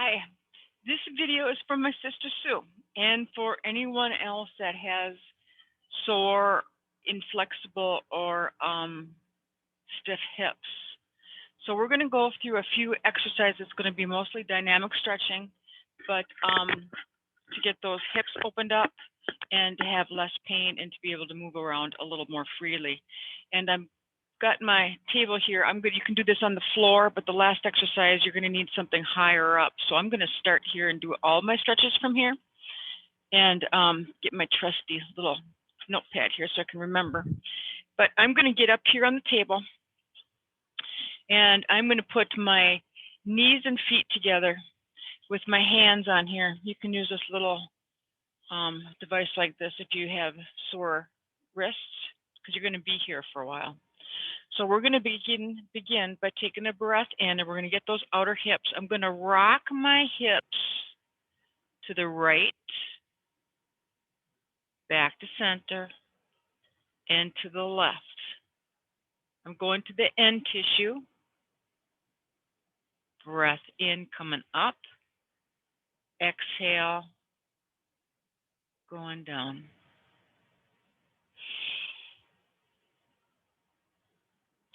Hi, this video is from my sister Sue, and for anyone else that has sore, inflexible, or stiff hips. So we're going to go through a few exercises. It's going to be mostly dynamic stretching, but to get those hips opened up and to have less pain and to be able to move around a little more freely. And I've got my table here. You can do this on the floor, but the last exercise, you're going to need something higher up. So I'm going to start here and do all my stretches from here and get my trusty little notepad here so I can remember. But I'm going to get up here on the table and I'm going to put my knees and feet together with my hands on here. You can use this little device like this if you have sore wrists, because you're going to be here for a while. So we're going to begin by taking a breath in, and we're going to get those outer hips. I'm going to rock my hips to the right, back to center, and to the left. I'm going to the end tissue. Breath in, coming up. Exhale, going down.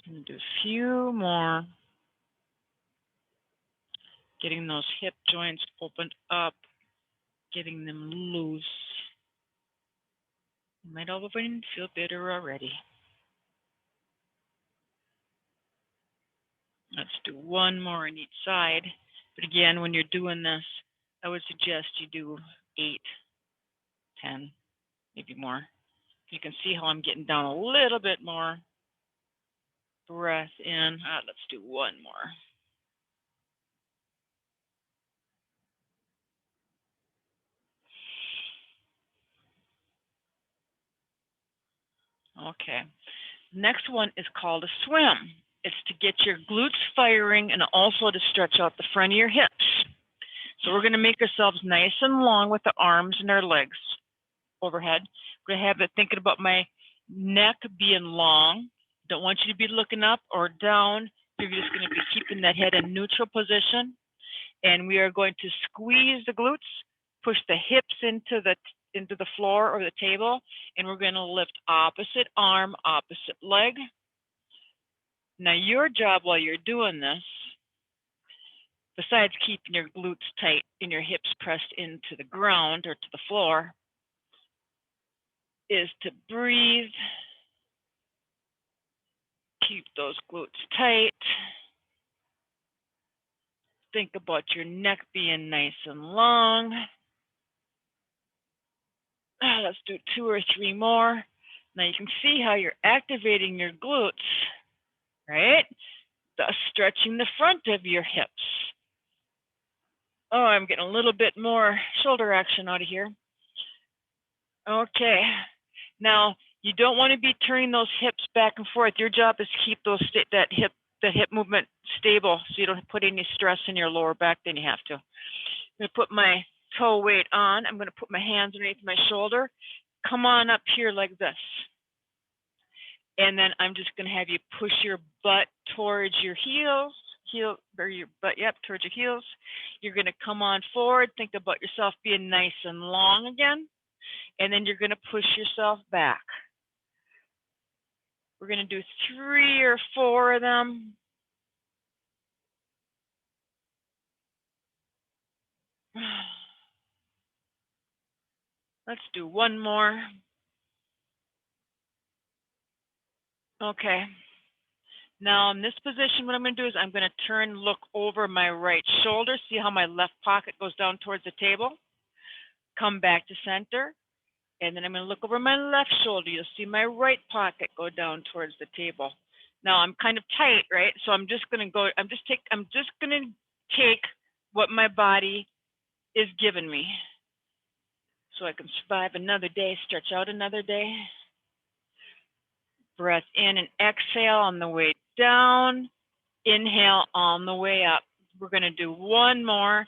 I'm going to do a few more. Getting those hip joints opened up, getting them loose. You might all even feel better already. Let's do one more on each side. But again, when you're doing this, I would suggest you do 8, 10, maybe more. You can see how I'm getting down a little bit more. Breath in. Let's do one more. Okay. Next one is called a swim. It's to get your glutes firing and also to stretch out the front of your hips. So we're going to make ourselves nice and long with the arms and our legs overhead. We're going to have it thinking about my neck being long. Don't want you to be looking up or down. You're just going to be keeping that head in neutral position. And we are going to squeeze the glutes, push the hips into the floor or the table, and we're going to lift opposite arm, opposite leg. Now your job while you're doing this, besides keeping your glutes tight and your hips pressed into the ground or to the floor, is to breathe. Keep those glutes tight. Think about your neck being nice and long. Let's do 2 or 3 more. Now you can see how you're activating your glutes, right? Thus stretching the front of your hips. Oh, I'm getting a little bit more shoulder action out of here. Okay. Now, you don't want to be turning those hips back and forth. Your job is to keep the hip movement stable so you don't put any stress in your lower back than you have to. I'm going to put my toe weight on. I'm going to put my hands underneath my shoulder. Come on up here like this. And then I'm just going to have you push your butt towards your heels, towards your heels. You're going to come on forward. Think about yourself being nice and long again. And then you're going to push yourself back. We're going to do 3 or 4 of them. Let's do one more. Okay. Now in this position, what I'm going to do is I'm going to turn, look over my right shoulder, see how my left pocket goes down towards the table. Come back to center. And then I'm going to look over my left shoulder. You'll see my right pocket go down towards the table. Now I'm kind of tight, right? So I'm just going to go, I'm just going to take what my body is giving me so I can survive another day, stretch out another day. Breath in and exhale on the way down. Inhale on the way up. We're going to do one more.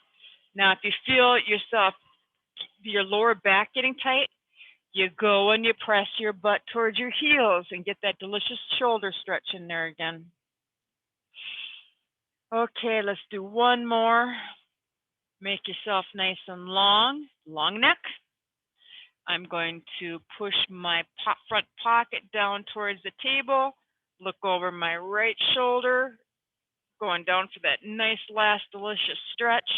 Now, if you feel yourself, your lower back getting tight, you go and you press your butt towards your heels and get that delicious shoulder stretch in there again. Okay, let's do one more. Make yourself nice and long, long neck. I'm going to push my front pocket down towards the table, look over my right shoulder, going down for that nice last delicious stretch.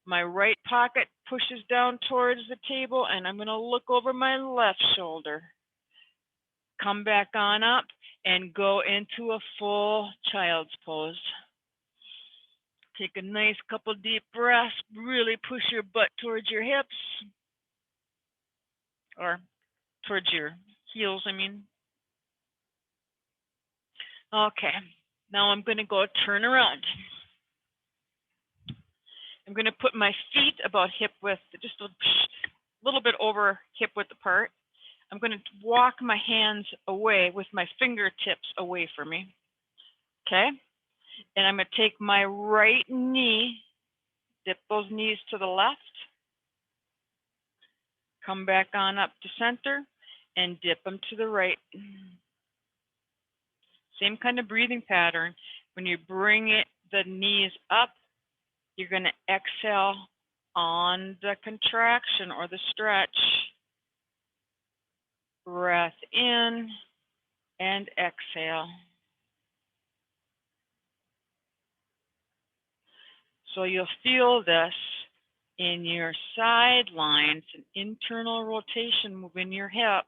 My right pocket pushes down towards the table, and I'm going to look over my left shoulder. Come back on up and go into a full child's pose. Take a nice couple deep breaths. Really push your butt towards your hips, or towards your heels, I mean. Okay, now I'm going to go turn around. I'm going to put my feet about hip width, just a little bit over hip width apart. I'm going to walk my hands away with my fingertips away from me. Okay? And I'm going to take my right knee, dip those knees to the left, come back on up to center, and dip them to the right. Same kind of breathing pattern. When you bring the knees up, you're going to exhale on the contraction or the stretch. Breath in and exhale. So you'll feel this in your sidelines, an internal rotation move in your hip.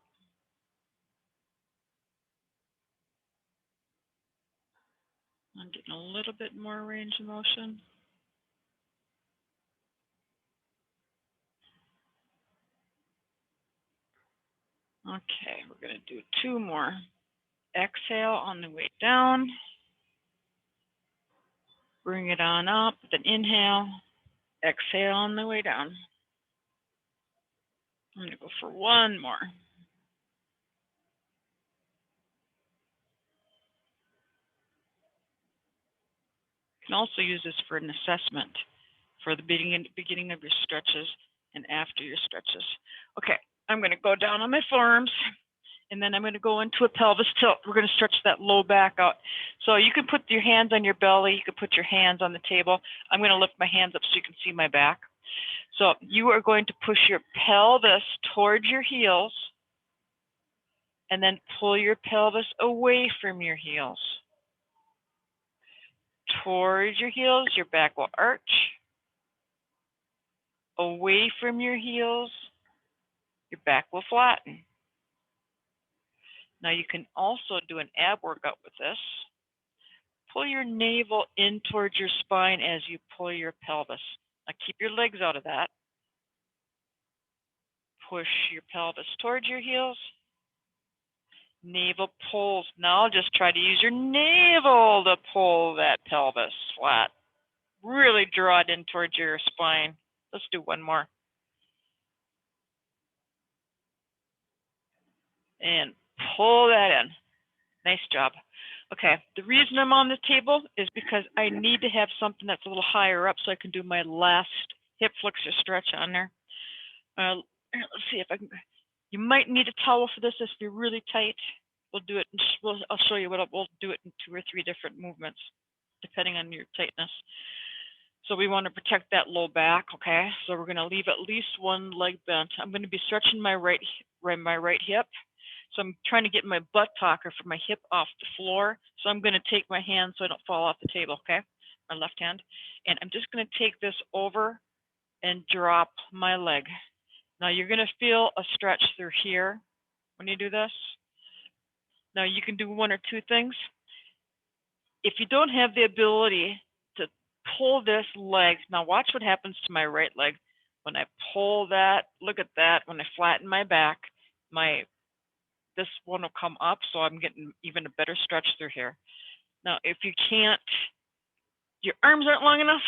I'm getting a little bit more range of motion. Okay, we're going to do 2 more. Exhale on the way down. Bring it on up with an inhale. Exhale on the way down. I'm going to go for 1 more. You can also use this for an assessment for the beginning of your stretches and after your stretches. Okay, I'm going to go down on my forearms, and then I'm going to go into a pelvis tilt. We're going to stretch that low back out. So you can put your hands on your belly. You can put your hands on the table. I'm going to lift my hands up so you can see my back. So you are going to push your pelvis towards your heels, and then pull your pelvis away from your heels. Towards your heels, your back will arch. Away from your heels, your back will flatten. Now you can also do an ab workout with this. Pull your navel in towards your spine as you pull your pelvis. Now keep your legs out of that. Push your pelvis towards your heels. Navel pulls. Now just try to use your navel to pull that pelvis flat. Really draw it in towards your spine. Let's do 1 more. And pull that in. Nice job. Okay, the reason I'm on the table is because I need to have something that's a little higher up so I can do my last hip flexor stretch on there. Let's see if I can. You might need a towel for this if you're really tight. We'll do it. I'll show you we'll do it in 2 or 3 different movements, depending on your tightness. So we want to protect that low back. Okay, so we're going to leave at least 1 leg bent. I'm going to be stretching my right hip. So I'm trying to get my buttock or my hip off the floor. So I'm going to take my hand so I don't fall off the table, okay? My left hand. And I'm just going to take this over and drop my leg. Now you're going to feel a stretch through here when you do this. Now you can do 1 or 2 things. If you don't have the ability to pull this leg, now watch what happens to my right leg. When I pull that, look at that, when I flatten my back, this one will come up, so I'm getting even a better stretch through here. Now, if you can't, your arms aren't long enough,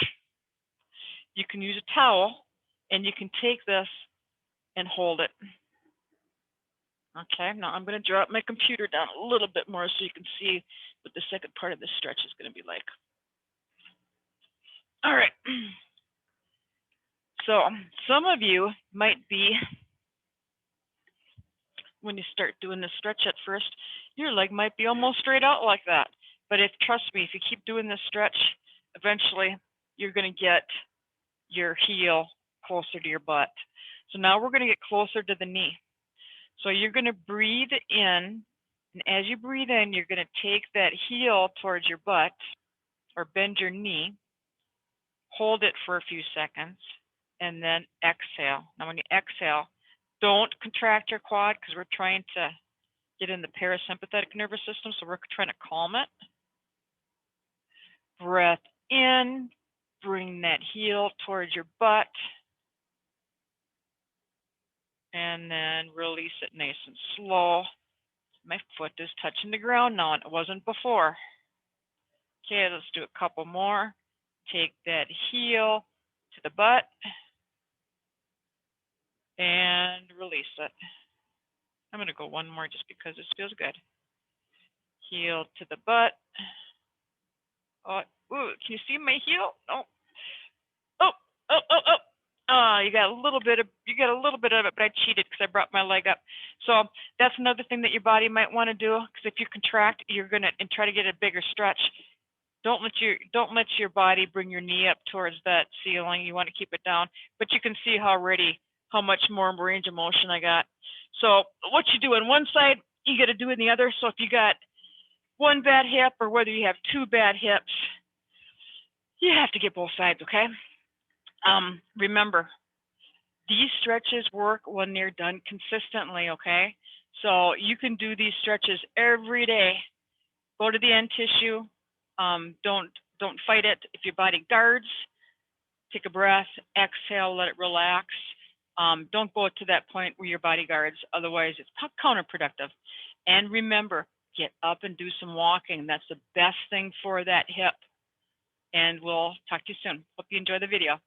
you can use a towel, and you can take this and hold it. Okay, now I'm going to drop my computer down a little bit more so you can see what the second part of this stretch is going to be like. All right. So some of you might be, when you start doing this stretch at first, your leg might be almost straight out like that. But trust me, if you keep doing this stretch, eventually you're going to get your heel closer to your butt. So now we're going to get closer to the knee. So you're going to breathe in, and as you breathe in, you're going to take that heel towards your butt or bend your knee, hold it for a few seconds, and then exhale. Now when you exhale, don't contract your quad because we're trying to get in the parasympathetic nervous system, so we're trying to calm it. Breath in, bring that heel towards your butt, and then release it nice and slow. My foot is touching the ground now, and it wasn't before. Okay, let's do a couple more. Take that heel to the butt and release it. I'm going to go one more just because this feels good. Heel to the butt. Oh, ooh, can you see my heel? No. Oh, oh, oh, oh. Oh, you got a little bit of it, but I cheated because I brought my leg up. So that's another thing that your body might want to do, because if you contract, you're gonna and try to get a bigger stretch. Don't let your body bring your knee up towards that ceiling. You want to keep it down. But you can see how much more range of motion I got. So what you do on one side, you got to do in the other. So if you got one bad hip or whether you have two bad hips, you have to get both sides, okay? Remember, these stretches work when they're done consistently, okay? So you can do these stretches every day. Go to the end tissue. Don't fight it. If your body guards, take a breath, exhale, let it relax. Don't go to that point where your body guards, otherwise it's counterproductive. And remember, get up and do some walking. That's the best thing for that hip. And we'll talk to you soon. Hope you enjoy the video.